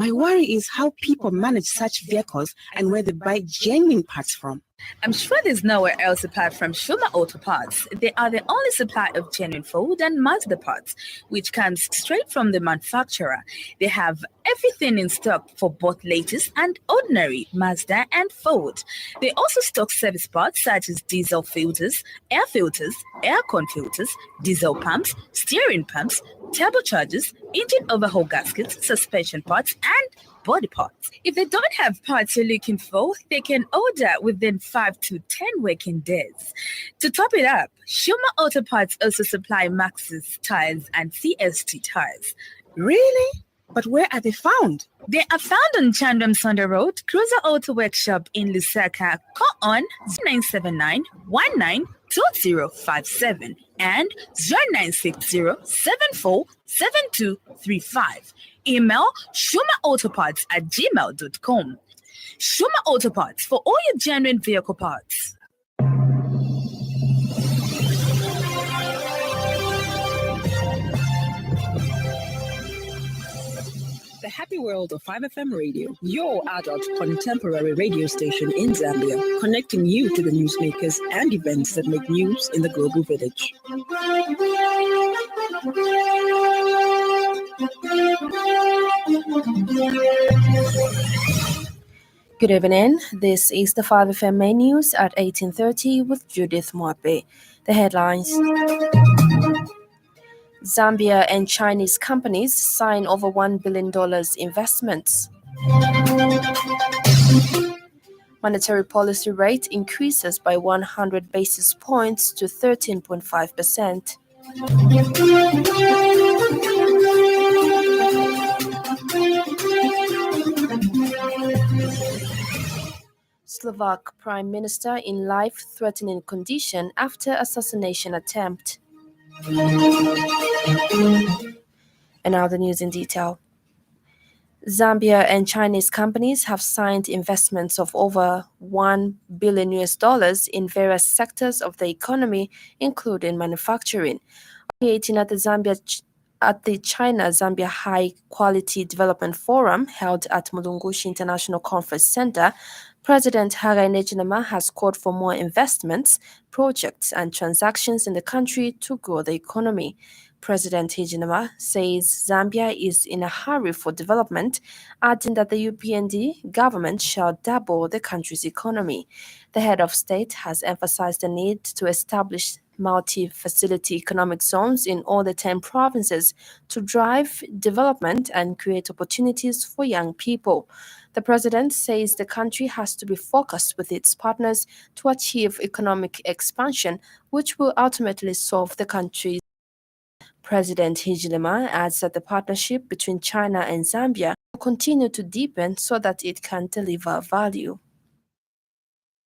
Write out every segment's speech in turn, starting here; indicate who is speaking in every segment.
Speaker 1: My worry is how people manage such vehicles and where they buy genuine parts from.
Speaker 2: I'm sure there's nowhere else apart from Shuma Auto Parts. They are the only supplier of genuine Ford and Mazda parts, which comes straight from the manufacturer. They have everything in stock for both latest and ordinary Mazda and Ford. They also stock service parts such as diesel filters, aircon filters, diesel pumps, steering pumps, turbochargers, engine overhaul gaskets, suspension parts, and body parts. If they don't have parts you're looking for, they can order within 5 to 10 working days. To top it up, Shuma Auto Parts also supply Maxxis tires and CST tires.
Speaker 1: Really? But where are they found?
Speaker 2: They are found on Chandram Sonda Road, Cruiser Auto Workshop in Lusaka. Call on 0979 192057 and 0960747235. Email shumaautoparts@gmail.com. Shuma Auto Parts for all your genuine vehicle parts.
Speaker 3: The Happy World of 5FM Radio, your adult contemporary radio station in Zambia, connecting you to the newsmakers and events that make news in the global village.
Speaker 4: Good evening. This is the 5FM main news at 18:30 with Judith Mwape. The headlines. Zambia and Chinese companies sign over $1 billion investments. Monetary policy rate increases by 100 basis points to 13.5%. Slovak Prime Minister in life-threatening condition after assassination attempt. And now the news in detail. Zambia and Chinese companies have signed investments of over $1 billion in various sectors of the economy, including manufacturing. Creating at the China-Zambia High Quality Development Forum held at Mulungushi International Conference Center, President Hakainde Hichilema has called for more investments, projects, and transactions in the country to grow the economy. President Hichilema says Zambia is in a hurry for development, adding that the UPND government shall double the country's economy. The head of state has emphasized the need to establish multi-facility economic zones in all the 10 provinces to drive development and create opportunities for young people. The president says the country has to be focused with its partners to achieve economic expansion, which will ultimately solve the country's. President Hichilema adds that the partnership between China and Zambia will continue to deepen so that it can deliver value.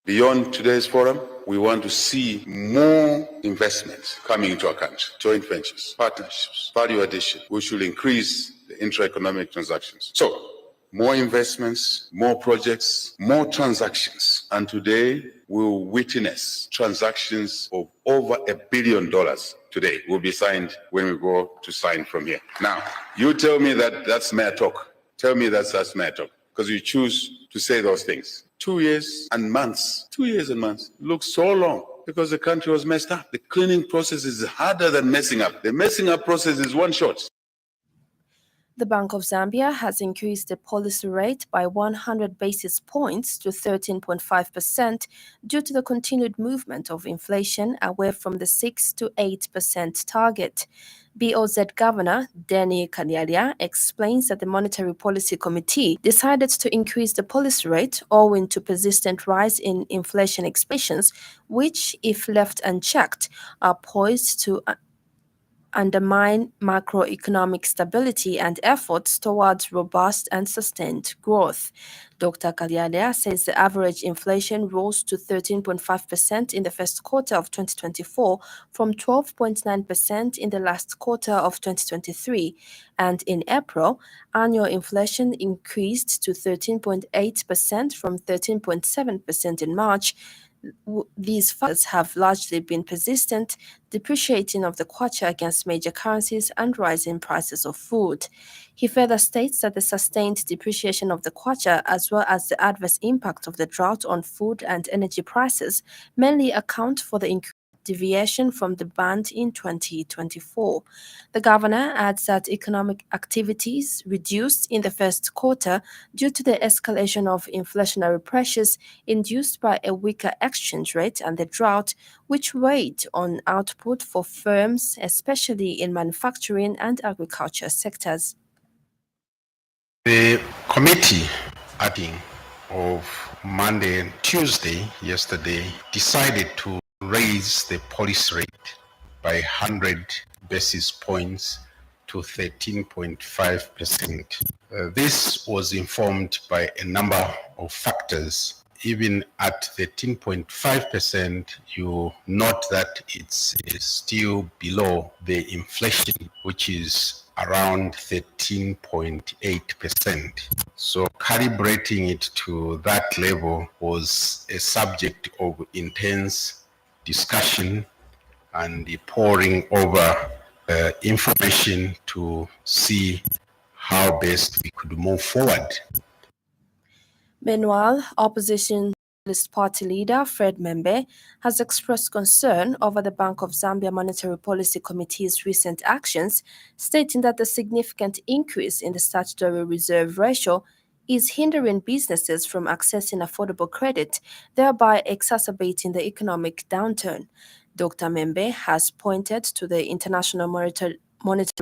Speaker 5: Beyond today's forum, we want to see more investments coming into our country, joint ventures, partnerships, value addition, which will increase the intra-economic transactions. So, more investments, more projects, more transactions. And today, we'll witness transactions of over $1 billion today will be signed when we go to sign from here. Now, you tell me that that's mere talk. Tell me that's mere talk, because you choose to say those things. 2 years and months looks so long because the country was messed up. The cleaning process is harder than messing up. The messing up process is one shot.
Speaker 4: The Bank of Zambia has increased the policy rate by 100 basis points to 13.5% due to the continued movement of inflation away from the 6 to 8% target. BOZ Governor Denny Kanyalia explains that the Monetary Policy Committee decided to increase the policy rate owing to persistent rise in inflation expectations, which, if left unchecked, are poised to undermine macroeconomic stability and efforts towards robust and sustained growth. Dr. Kalyalia says the average inflation rose to 13.5% in the first quarter of 2024 from 12.9% in the last quarter of 2023. And in April, annual inflation increased to 13.8% from 13.7% in March. These factors have largely been persistent, depreciating of the kwacha against major currencies and rising prices of food. He further states that the sustained depreciation of the kwacha, as well as the adverse impact of the drought on food and energy prices, mainly account for the increased deviation from the band in 2024. The governor adds that economic activities reduced in the first quarter due to the escalation of inflationary pressures induced by a weaker exchange rate and the drought, which weighed on output for firms, especially in manufacturing and agriculture sectors.
Speaker 6: The committee acting of Monday and Tuesday yesterday decided to raise the policy rate by 100 basis points to 13.5%. This was informed by a number of factors. Even at 13.5%, you note that it's still below the inflation, which is around 13.8%. So calibrating it to that level was a subject of intense discussion and the poring over information to see how best we could move forward.
Speaker 4: Meanwhile, opposition Socialist Party leader Fred Membe has expressed concern over the Bank of Zambia Monetary Policy Committee's recent actions, stating that the significant increase in the statutory reserve ratio is hindering businesses from accessing affordable credit, thereby exacerbating the economic downturn. Dr. Membe has pointed to the International Monetary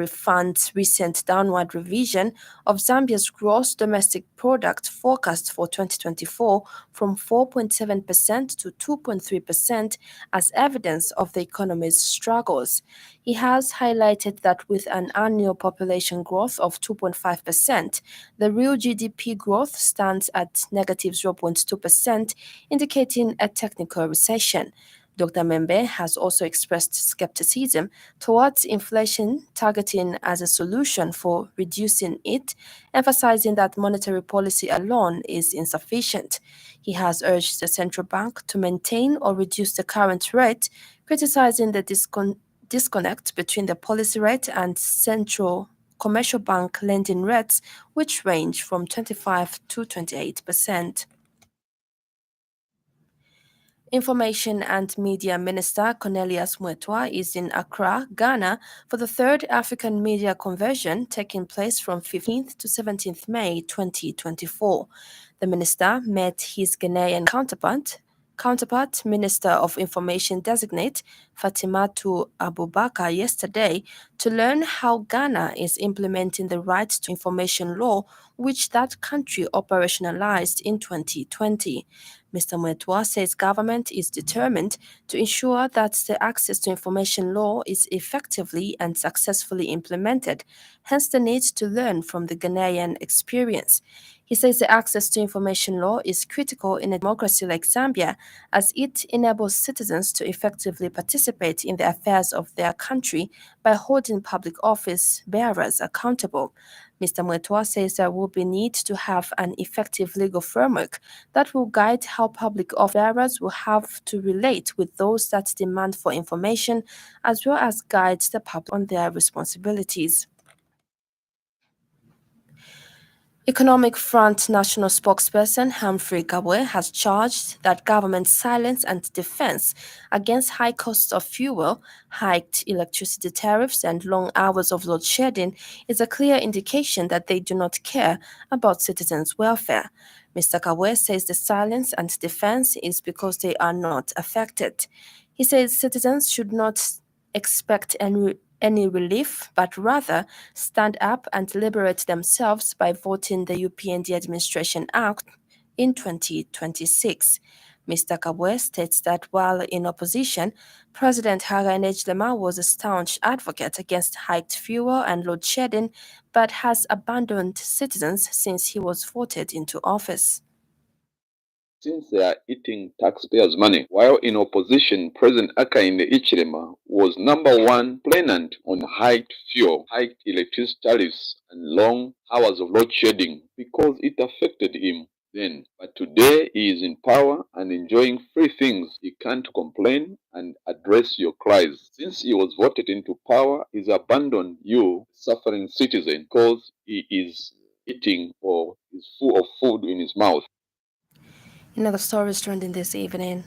Speaker 4: Fund's recent downward revision of Zambia's gross domestic product forecast for 2024 from 4.7% to 2.3% as evidence of the economy's struggles. He has highlighted that with an annual population growth of 2.5%, the real GDP growth stands at negative 0.2%, indicating a technical recession. Dr. Membe has also expressed skepticism towards inflation, targeting as a solution for reducing it, emphasizing that monetary policy alone is insufficient. He has urged the central bank to maintain or reduce the current rate, criticizing the disconnect between the policy rate and central commercial bank lending rates, which range from 25 to 28%. Information and Media Minister Cornelius Mwetwa is in Accra, Ghana, for the third African Media Conversion taking place from 15th to 17th May 2024. The minister met his Ghanaian counterpart, Minister of Information Designate Fatimatu Abubakar yesterday to learn how Ghana is implementing the Right to Information law, which that country operationalized in 2020. Mr. Mwetwa says government is determined to ensure that the Access to Information law is effectively and successfully implemented, hence the need to learn from the Ghanaian experience. He says the Access to Information law is critical in a democracy like Zambia, as it enables citizens to effectively participate in the affairs of their country by holding public office bearers accountable. Mr. Mwetwa says there will be need to have an effective legal framework that will guide how public office bearers will have to relate with those that demand for information, as well as guide the public on their responsibilities. Economic Front National spokesperson Humphrey Kabwe has charged that government's silence and defense against high costs of fuel, hiked electricity tariffs, and long hours of load shedding is a clear indication that they do not care about citizens' welfare. Mr. Kabwe says the silence and defense is because they are not affected. He says citizens should not expect any relief, but rather stand up and liberate themselves by voting the UPND Administration Act in 2026. Mr. Kabwe states that while in opposition, President Hakainde Hichilema was a staunch advocate against hiked fuel and load shedding, but has abandoned citizens since he was voted into office.
Speaker 7: Since they are eating taxpayers' money. While in opposition, President Hakainde Hichilema was #1 plainant on hiked fuel, hiked electricity tariffs, and long hours of load shedding because it affected him. then. But today he is in power and enjoying free things. He can't complain and address your cries. Since he was voted into power, he's abandoned you, suffering citizen, because he is eating or is full of food in his mouth.
Speaker 4: Another story is trending this evening.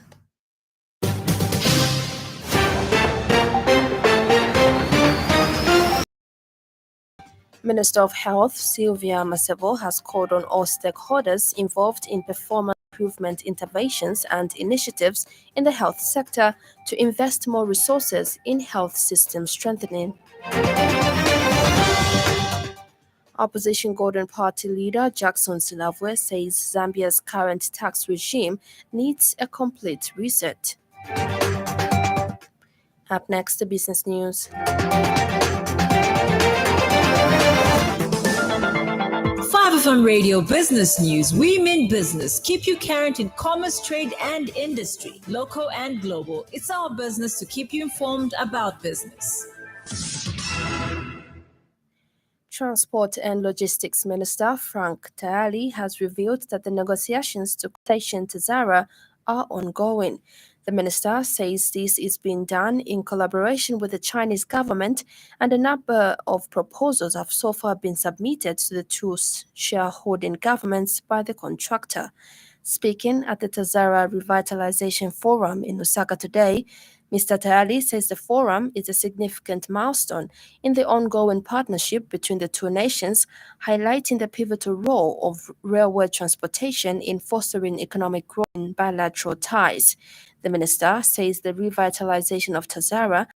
Speaker 4: Minister of Health Sylvia Masebo has called on all stakeholders involved in performance improvement interventions and initiatives in the health sector to invest more resources in health system strengthening. Opposition Golden Party leader Jackson Silavwe says Zambia's current tax regime needs a complete reset. Up next, the business news.
Speaker 8: 5FM Radio Business News. We mean business. Keep you current in commerce, trade, and industry, local and global. It's our business to keep you informed about business.
Speaker 4: Transport and Logistics Minister Frank Tayali has revealed that the negotiations to station Tazara are ongoing. The minister says this is being done in collaboration with the Chinese government, and a number of proposals have so far been submitted to the two shareholding governments by the contractor. Speaking at the Tazara Revitalization Forum in Lusaka today, Mr. Tayali says the forum is a significant milestone in the ongoing partnership between the two nations, highlighting the pivotal role of railway transportation in fostering economic growth in bilateral ties. The minister says the revitalization of Tazara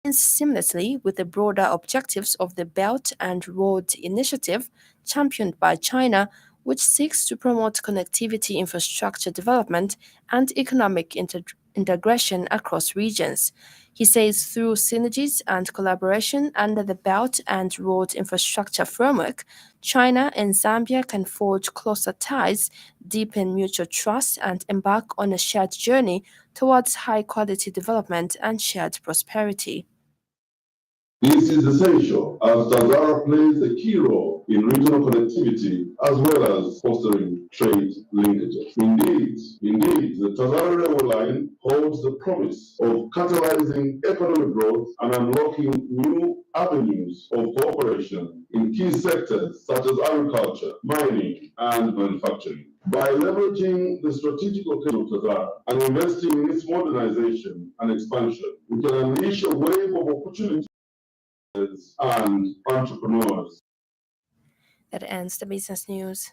Speaker 4: aligns seamlessly with the broader objectives of the Belt and Road Initiative, championed by China, which seeks to promote connectivity infrastructure development and economic integration across regions. He says through synergies and collaboration under the Belt and Road Infrastructure Framework, China and Zambia can forge closer ties, deepen mutual trust, and embark on a shared journey towards high-quality development and shared prosperity.
Speaker 9: This is essential as Tazara plays a key role in regional connectivity as well as fostering trade linkages. Indeed, the Tazara railway line holds the promise of catalyzing economic growth and unlocking new avenues of cooperation in key sectors such as agriculture, mining, and manufacturing. By leveraging the strategic location of Tazara and investing in its modernization and expansion, we can unleash a wave of opportunities and entrepreneurs.
Speaker 4: That ends the business news.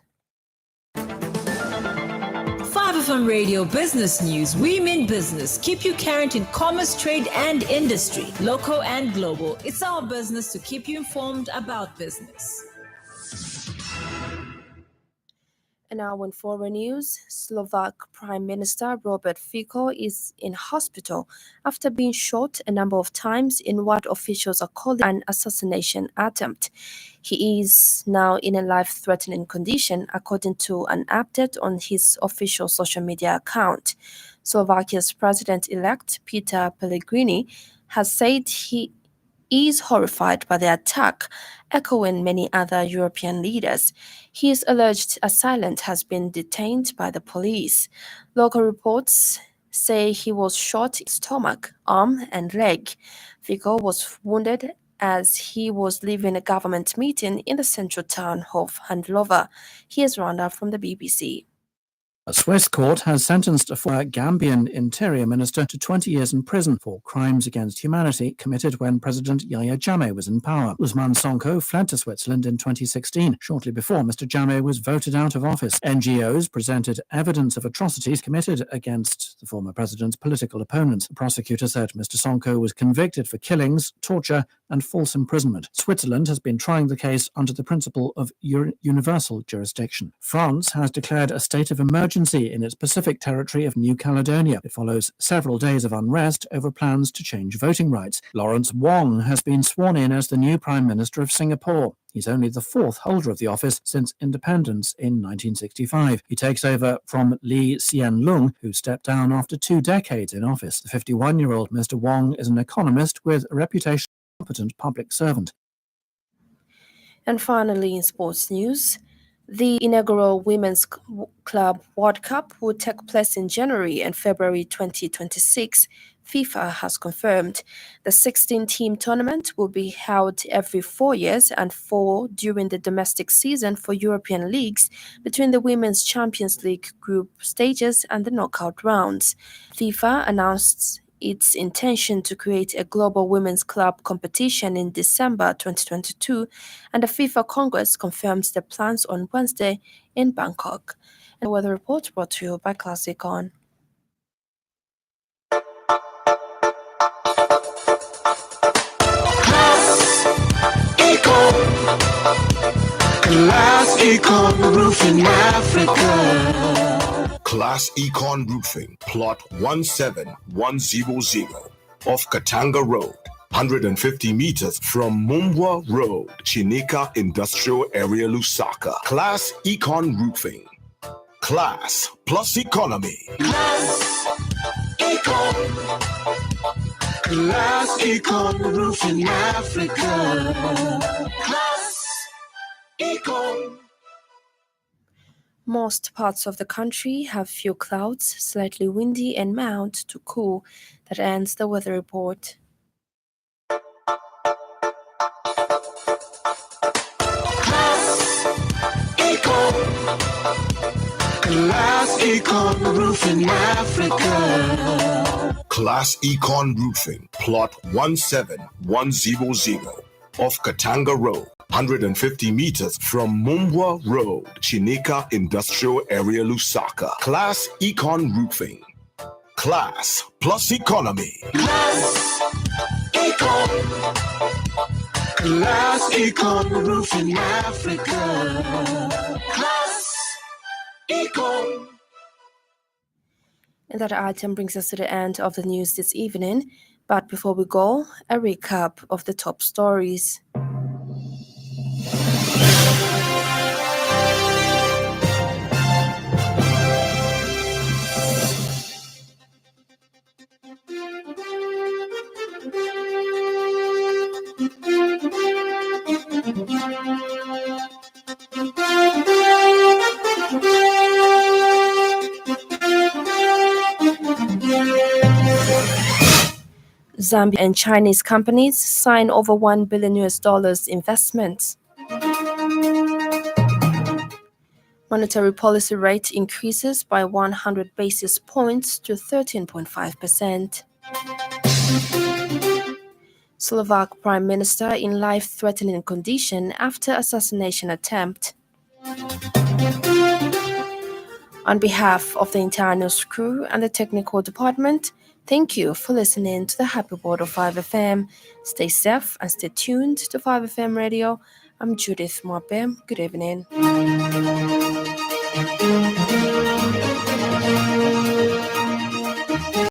Speaker 8: 5FM Radio Business News. We mean business. Keep you current in commerce, trade, and industry, local and global. It's our business to keep you informed about business.
Speaker 4: And now in foreign news, Slovak Prime Minister Robert Fico is in hospital after being shot a number of times in what officials are calling an assassination attempt. He is now in a life-threatening condition, according to an update on his official social media account. Slovakia's president-elect Peter Pellegrini has said he is horrified by the attack, echoing many other European leaders. His alleged assailant has been detained by the police. Local reports say he was shot in the stomach, arm, and leg. Fico was wounded as he was leaving a government meeting in the central town of Handlova. Here's Rhonda from the BBC.
Speaker 10: A Swiss court has sentenced a former Gambian interior minister to 20 years in prison for crimes against humanity committed when President Yahya Jammeh was in power. Ousmane Sonko fled to Switzerland in 2016, shortly before Mr. Jammeh was voted out of office. NGOs presented evidence of atrocities committed against the former president's political opponents. The prosecutor said Mr. Sonko was convicted for killings, torture, and false imprisonment. Switzerland has been trying the case under the principle of universal jurisdiction. France has declared a state of emergency in its Pacific territory of New Caledonia. It follows several days of unrest over plans to change voting rights. Lawrence Wong has been sworn in as the new Prime Minister of Singapore. He's only the fourth holder of the office since independence in 1965. He takes over from Lee Hsien Loong, who stepped down after 2 decades in office. The 51-year-old Mr. Wong is an economist with a reputation as a competent public servant.
Speaker 4: And finally, in sports news, The inaugural Women's Club World Cup will take place in January and February 2026, FIFA has confirmed. The 16-team tournament will be held every 4 years and 4 during the domestic season for European leagues between the Women's Champions League group stages and the knockout rounds. FIFA announced its intention to create a global women's club competition in December 2022, and the FIFA Congress confirms the plans on Wednesday in Bangkok. And the weather report brought to you by Classic On.
Speaker 11: Class Econ Roofing Africa.
Speaker 12: Class Econ Roofing, plot 17100 off Katanga Road, 150 meters from Mumbwa Road, Chinika Industrial Area, Lusaka. Class Econ Roofing. Class plus economy.
Speaker 11: Class Econ. Class Econ Roofing Africa. Class Econ.
Speaker 4: Most parts of the country have few clouds, slightly windy and mild to cool. That ends the weather report.
Speaker 11: Class Econ. Class Econ Roofing Africa.
Speaker 12: Class Econ Roofing, plot 17100 off Katanga Road, 150 meters from Mumbwa Road, Chinika Industrial Area, Lusaka. Class Econ Roofing. Class plus economy.
Speaker 11: Class Econ. Class Econ Roofing Africa. Class Econ.
Speaker 4: And that item brings us to the end of the news this evening. But before we go, a recap of the top stories. Zambia and Chinese companies sign over $1 billion investments. Monetary policy rate increases by 100 basis points to 13.5%. Slovak Prime Minister in life-threatening condition after assassination attempt. On behalf of the entire news crew and the technical department, thank you for listening to the Happy World of 5FM. Stay safe and stay tuned to 5FM Radio. I'm Judith Mwape. Good evening.